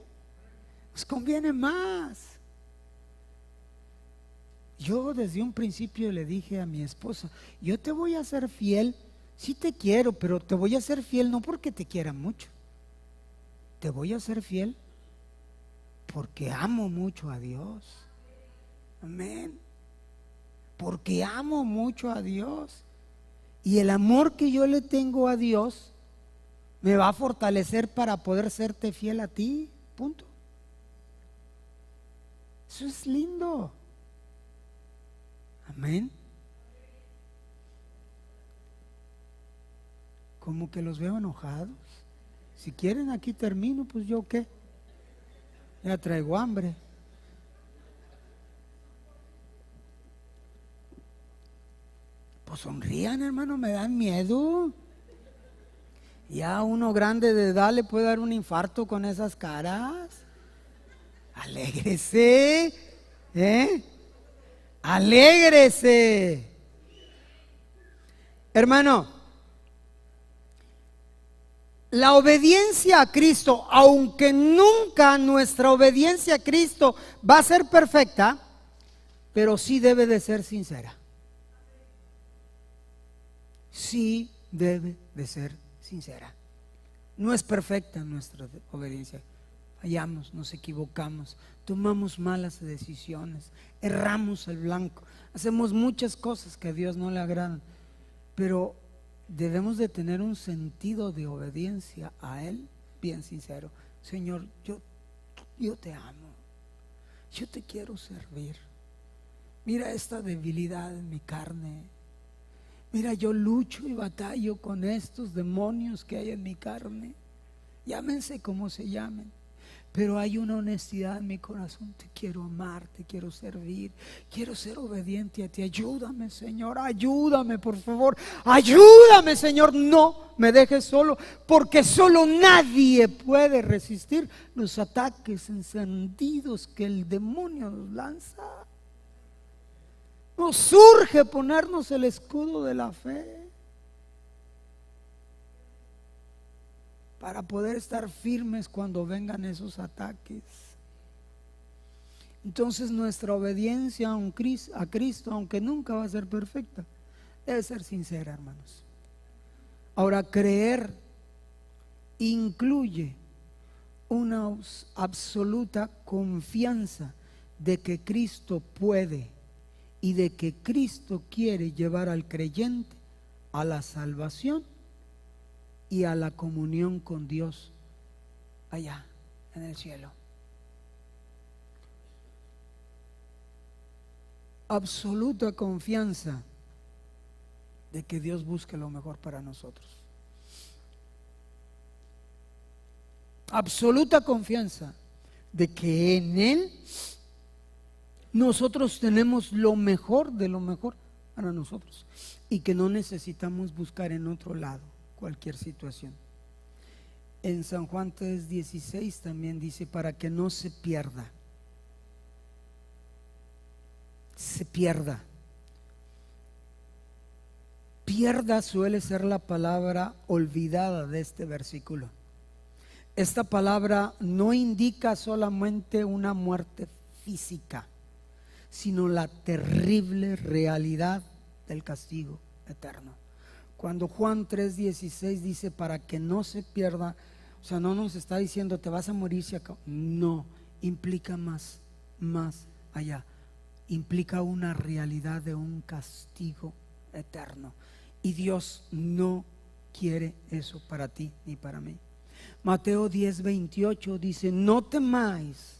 Nos conviene más. Yo desde un principio le dije a mi esposa: yo te voy a ser fiel, sí te quiero, pero te voy a ser fiel no porque te quiera mucho. Te voy a ser fiel porque amo mucho a Dios. Amén. Porque amo mucho a Dios. Y el amor que yo le tengo a Dios me va a fortalecer para poder serte fiel a ti. Punto. Eso es lindo. Amén. Como que los veo enojados. Si quieren aquí termino, pues yo qué. Ya traigo hambre. Pues sonrían, hermano, me dan miedo. Ya uno grande de edad le puede dar un infarto con esas caras. Alégrese, alégrese. Hermano, la obediencia a Cristo, aunque nunca nuestra obediencia a Cristo va a ser perfecta, pero sí debe de ser sincera. Sí debe de ser sincera. No es perfecta nuestra obediencia. Fallamos, nos equivocamos, tomamos malas decisiones, erramos el blanco, hacemos muchas cosas que a Dios no le agradan, pero debemos de tener un sentido de obediencia a Él bien sincero. Señor, yo te amo, yo te quiero servir. Mira esta debilidad en mi carne. Mira, yo lucho y batallo con estos demonios que hay en mi carne. Llámense como se llamen, pero hay una honestidad en mi corazón. Te quiero amar, te quiero servir, quiero ser obediente a ti. Ayúdame, Señor, ayúdame, por favor. Ayúdame, Señor, no me dejes solo, porque solo nadie puede resistir los ataques encendidos que el demonio nos lanza. Nos surge ponernos el escudo de la fe para poder estar firmes cuando vengan esos ataques. Entonces nuestra obediencia a Cristo, aunque nunca va a ser perfecta, Debe ser sincera, hermanos. Ahora, creer incluye una absoluta confianza de que Cristo puede y de que Cristo quiere llevar al creyente a la salvación y a la comunión con Dios allá en el cielo. Absoluta confianza de que Dios busque lo mejor para nosotros. Absoluta confianza de que en Él nosotros tenemos lo mejor de lo mejor para nosotros y que no necesitamos buscar en otro lado cualquier situación. En San Juan 3:16 también dice, para que no se pierda. Pierda suele ser la palabra olvidada de este versículo. Esta palabra no indica solamente una muerte física, sino la terrible realidad del castigo eterno. Cuando Juan 3:16 dice para que no se pierda, o sea, no nos está diciendo te vas a morir si acá. No, implica más allá. Implica una realidad de un castigo eterno. Y Dios no quiere eso para ti ni para mí. Mateo 10:28 dice, no temáis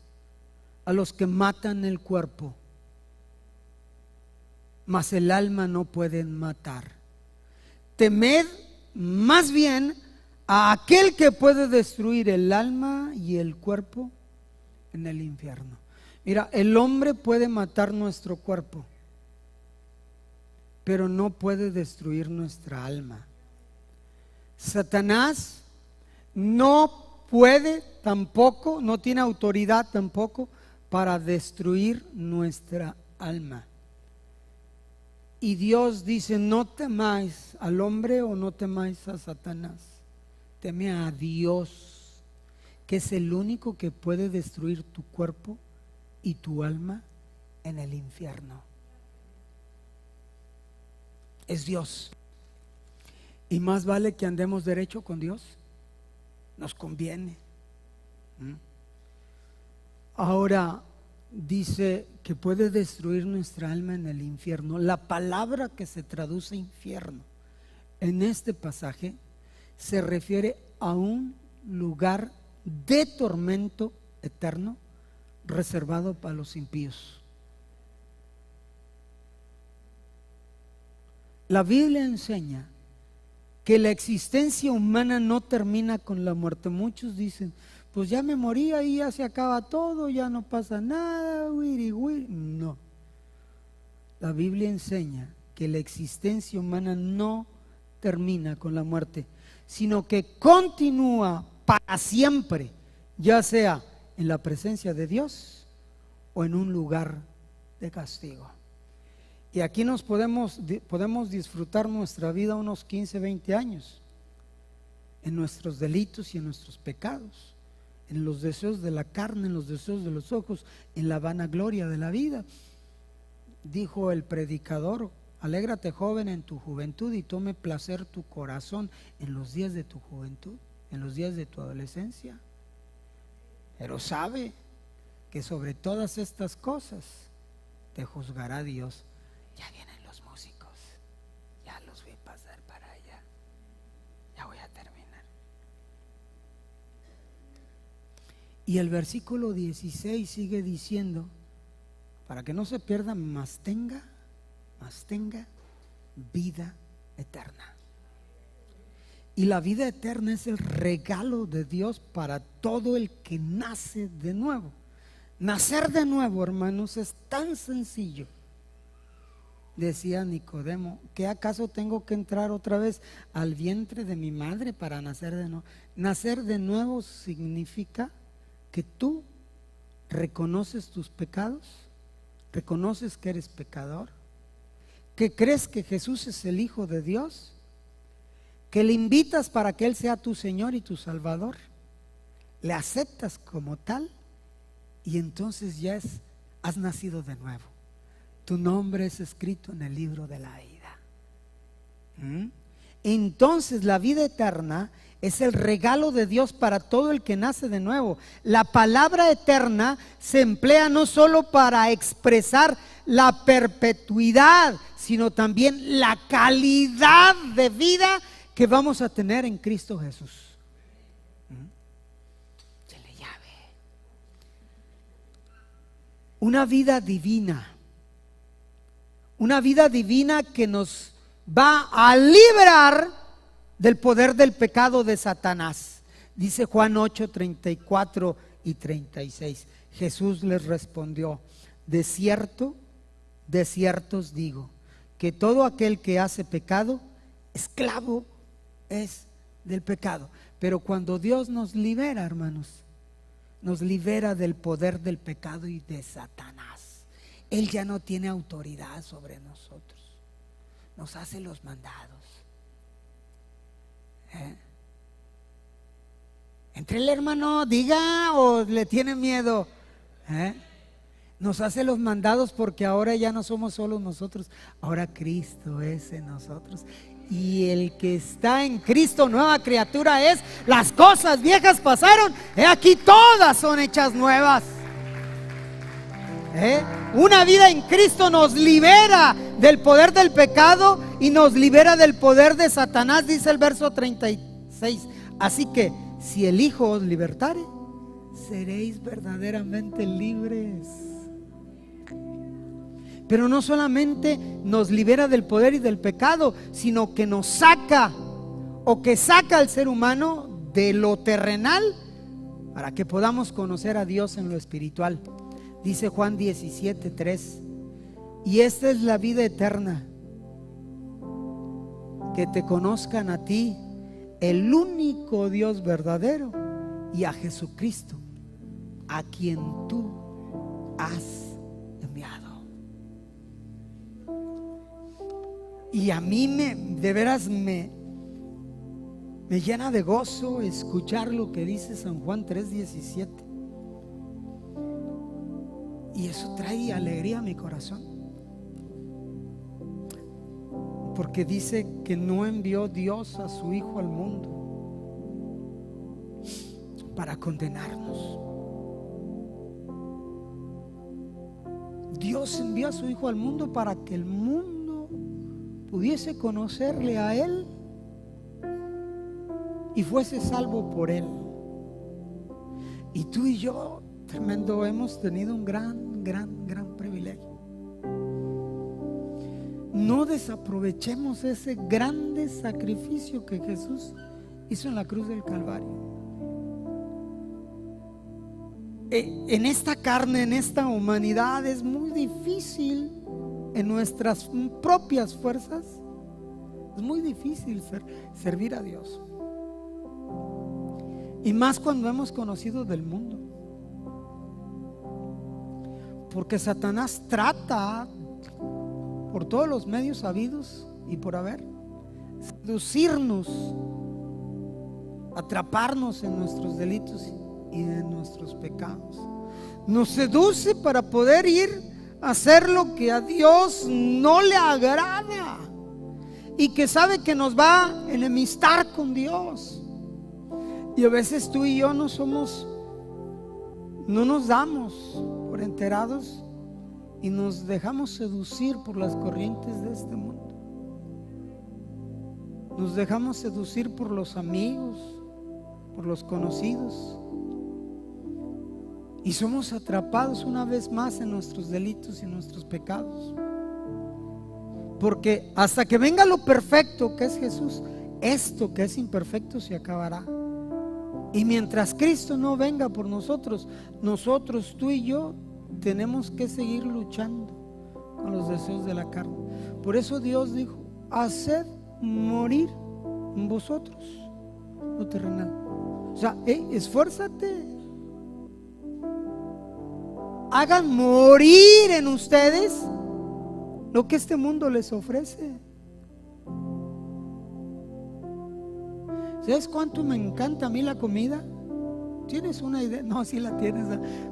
a los que matan el cuerpo, mas el alma no pueden matar. Temed más bien a aquel que puede destruir el alma y el cuerpo en el infierno. Mira, el hombre puede matar nuestro cuerpo, pero no puede destruir nuestra alma. Satanás no puede tampoco, no tiene autoridad tampoco para destruir nuestra alma. Y Dios dice, no temáis al hombre o no temáis a Satanás, teme a Dios, que es el único que puede destruir tu cuerpo y tu alma en el infierno. Es Dios. Y más vale que andemos derecho con Dios. Nos conviene. Ahora dice que puede destruir nuestra alma en el infierno. La palabra que se traduce infierno en este pasaje se refiere a un lugar de tormento eterno reservado para los impíos. La Biblia enseña que la existencia humana no termina con la muerte. Muchos dicen, pues ya me morí, ahí ya se acaba todo, ya no pasa nada, wiri, wiri. No. La Biblia enseña que la existencia humana no termina con la muerte, sino que continúa para siempre, ya sea en la presencia de Dios o en un lugar de castigo. Y aquí nos podemos disfrutar nuestra vida unos 15, 20 años en nuestros delitos y en nuestros pecados, en los deseos de la carne, en los deseos de los ojos, en la vanagloria de la vida. Dijo el predicador, alégrate joven en tu juventud y tome placer tu corazón en los días de tu juventud, en los días de tu adolescencia. Pero sabe que sobre todas estas cosas te juzgará Dios. Ya vienen los músicos, ya los voy a pasar para allá, ya voy a terminar. Y el versículo 16 sigue diciendo, para que no se pierda, mas tenga vida eterna. Y la vida eterna es el regalo de Dios para todo el que nace de nuevo. Nacer de nuevo, hermanos, es tan sencillo. Decía Nicodemo, ¿qué acaso tengo que entrar otra vez al vientre de mi madre para nacer de nuevo? Nacer de nuevo significa que tú reconoces tus pecados, reconoces que eres pecador, que crees que Jesús es el Hijo de Dios, que le invitas para que Él sea tu Señor y tu Salvador, le aceptas como tal y entonces ya has nacido de nuevo. Tu nombre es escrito en el libro de la vida. Entonces la vida eterna es el regalo de Dios para todo el que nace de nuevo. La palabra eterna se emplea no solo para expresar la perpetuidad, sino también la calidad de vida que vamos a tener en Cristo Jesús. Se le llave. Una vida divina. Una vida divina que nos va a liberar del poder del pecado de Satanás. Dice Juan 8, 34 y 36. Jesús les respondió: de cierto os digo, que todo aquel que hace pecado, esclavo es del pecado. Pero cuando Dios nos libera, hermanos, nos libera del poder del pecado y de Satanás. Él ya no tiene autoridad sobre nosotros. Nos hace los mandados. Entre el hermano, diga, o le tiene miedo. Nos hace los mandados, porque ahora ya no somos solo nosotros, ahora Cristo es en nosotros. Y el que está en Cristo, nueva criatura es. Las cosas viejas pasaron, he aquí todas son hechas nuevas. Una vida en Cristo nos libera del poder del pecado y nos libera del poder de Satanás, dice el verso 36. Así que si el Hijo os libertare, seréis verdaderamente libres. Pero no solamente nos libera del poder y del pecado, sino que nos saca, o que saca al ser humano de lo terrenal, para que podamos conocer a Dios en lo espiritual. Dice Juan 17, 3: y esta es la vida eterna, que te conozcan a ti, el único Dios verdadero, y a Jesucristo, a quien tú has enviado. Y a mí de veras me llena de gozo escuchar lo que dice San Juan 3:17. Y eso trae alegría a mi corazón, porque dice que no envió Dios a su Hijo al mundo para condenarnos. Dios envió a su Hijo al mundo para que el mundo pudiese conocerle a Él y fuese salvo por Él. Y tú y yo, tremendo, hemos tenido un gran privilegio. No desaprovechemos ese grande sacrificio que Jesús hizo en la cruz del Calvario. En esta carne, en esta humanidad, es muy difícil, en nuestras propias fuerzas, es muy difícil servir a Dios. Y más cuando hemos conocido del mundo. Porque Satanás trata por todos los medios habidos y por haber seducirnos, atraparnos en nuestros delitos y en nuestros pecados. Nos seduce para poder ir a hacer lo que a Dios no le agrada y que sabe que nos va a enemistar con Dios. Y a veces tú y yo no nos damos por enterados y nos dejamos seducir por las corrientes de este mundo. Nos dejamos seducir por los amigos, por los conocidos, y somos atrapados una vez más en nuestros delitos y nuestros pecados. Porque hasta que venga lo perfecto, que es Jesús, esto que es imperfecto se acabará. Y mientras Cristo no venga por nosotros, tú y yo tenemos que seguir luchando con los deseos de la carne. Por eso Dios dijo: haced morir en vosotros lo terrenal. O sea, esfuérzate. Hagan morir en ustedes lo que este mundo les ofrece. ¿Sabes cuánto me encanta a mí la comida? ¿Tienes una idea? No, sí la tienes.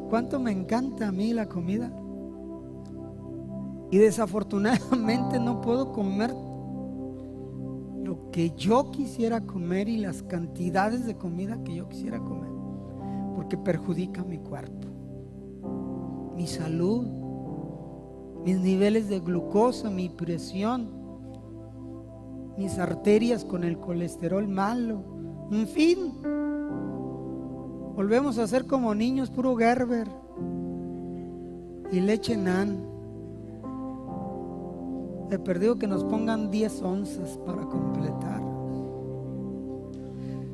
¿Cuánto me encanta a mí la comida? Y desafortunadamente no puedo comer que yo quisiera comer y las cantidades de comida que yo quisiera comer, porque perjudica mi cuerpo, mi salud, mis niveles de glucosa, mi presión, mis arterias con el colesterol malo, en fin. Volvemos a ser como niños, puro Gerber y leche Nan. He perdido que nos pongan 10 onzas para completar.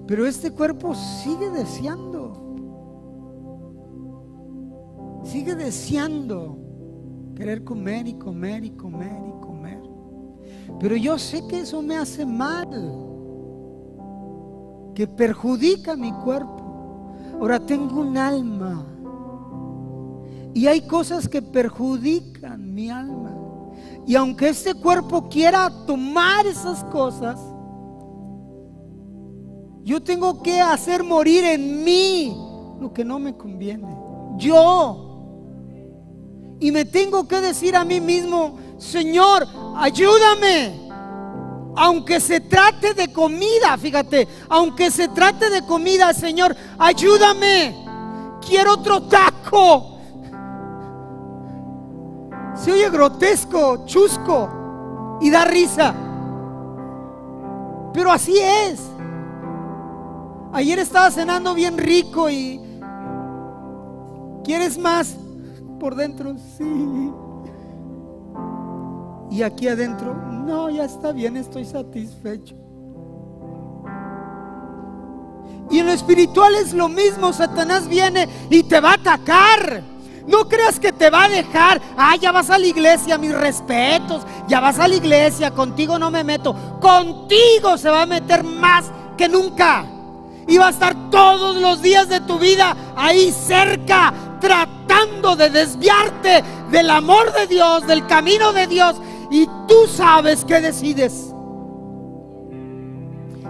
Pero este cuerpo sigue deseando querer comer y comer y comer y comer. Pero yo sé que eso me hace mal, que perjudica mi cuerpo. Ahora tengo un alma y hay cosas que perjudican mi alma. Y aunque este cuerpo quiera tomar esas cosas, yo tengo que hacer morir en mí lo que no me conviene. Y me tengo que decir a mí mismo: Señor, ayúdame. Aunque se trate de comida, fíjate, aunque se trate de comida, Señor, ayúdame. Quiero otro taco. Se oye grotesco, chusco y da risa, pero así es. Ayer estaba cenando bien rico y ¿quieres más? Por dentro, sí. Y aquí adentro, no, ya está bien, estoy satisfecho. Y en lo espiritual es lo mismo. Satanás viene y te va a atacar. No creas que te va a dejar. Ya vas a la iglesia, mis respetos, ya vas a la iglesia, contigo no me meto. Contigo se va a meter más que nunca. Y va a estar todos los días de tu vida ahí cerca, tratando de desviarte del amor de Dios, del camino de Dios. Y tú sabes qué decides.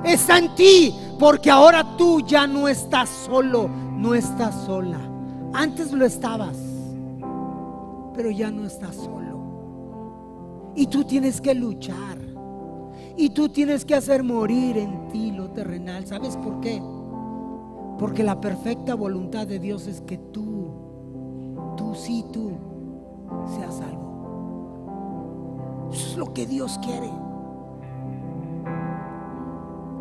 Está en ti, porque ahora tú ya no estás solo, no estás sola. Antes lo estabas, pero ya no estás solo. Y tú tienes que luchar. Y tú tienes que hacer morir en ti lo terrenal. ¿Sabes por qué? Porque la perfecta voluntad de Dios es que tú seas salvo. Eso es lo que Dios quiere.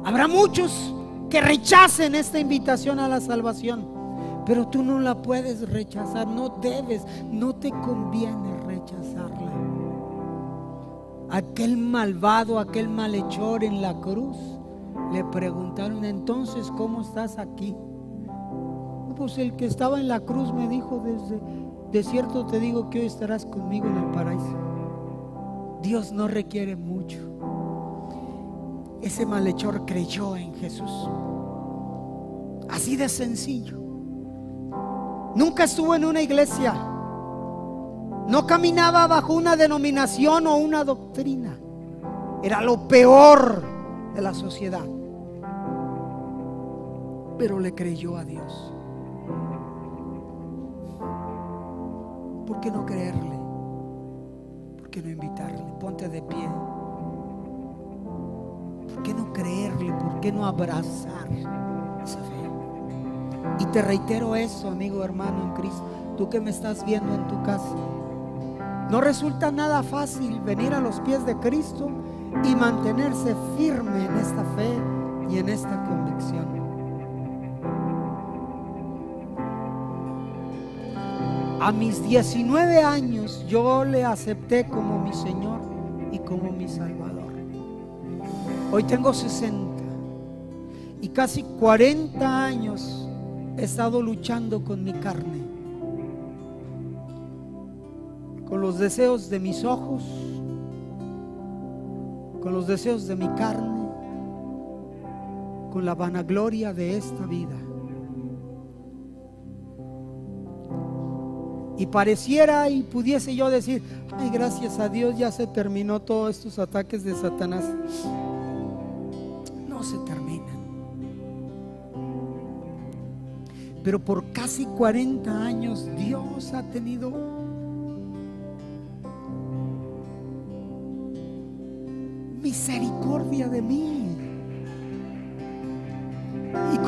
Habrá muchos que rechacen esta invitación a la salvación, pero tú no la puedes rechazar, no debes, no te conviene rechazarla. Aquel malvado, aquel malhechor en la cruz, le preguntaron: entonces, ¿cómo estás aquí? Pues el que estaba en la cruz me dijo: de cierto te digo que hoy estarás conmigo en el paraíso. Dios no requiere mucho. Ese malhechor creyó en Jesús. Así de sencillo. Nunca estuvo en una iglesia. No caminaba bajo una denominación o una doctrina. Era lo peor de la sociedad. Pero le creyó a Dios. ¿Por qué no creerle? ¿Por qué no invitarle? Ponte de pie. ¿Por qué no creerle? ¿Por qué no abrazar esa fe? Y te reitero eso, amigo, hermano en Cristo, tú que me estás viendo en tu casa. No resulta nada fácil venir a los pies de Cristo y mantenerse firme en esta fe y en esta convicción. A mis 19 años yo le acepté como mi Señor y como mi Salvador. Hoy tengo 60 y casi 40 años he estado luchando con mi carne, con los deseos de mis ojos, con los deseos de mi carne, con la vanagloria de esta vida. Y pareciera y pudiese yo decir: ay, gracias a Dios ya se terminó todos estos ataques de Satanás. No se terminan. Pero por casi 40 años Dios ha tenido misericordia de mí.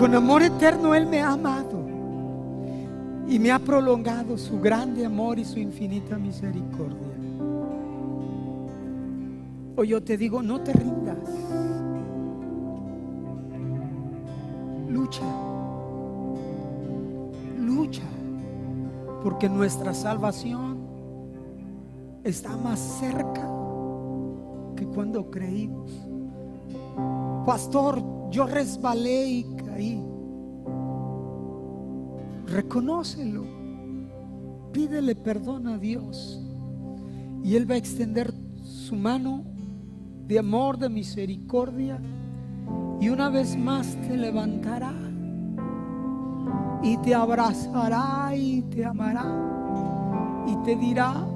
con amor eterno Él me ha amado y me ha prolongado su grande amor y su infinita misericordia. Hoy yo te digo, no te rindas. Lucha, lucha, porque nuestra salvación está más cerca que cuando creímos. Pastor, yo resbalé y caí. Reconócelo, pídele perdón a Dios y Él va a extender su mano de amor, de misericordia, y una vez más te levantará y te abrazará y te amará y te dirá: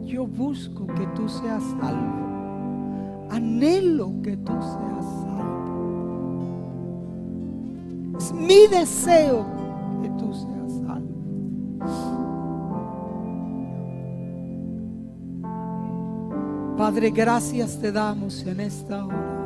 yo busco que tú seas salvo, anhelo que tú seas salvo, es mi deseo que tú seas salvo. Padre, gracias te damos en esta hora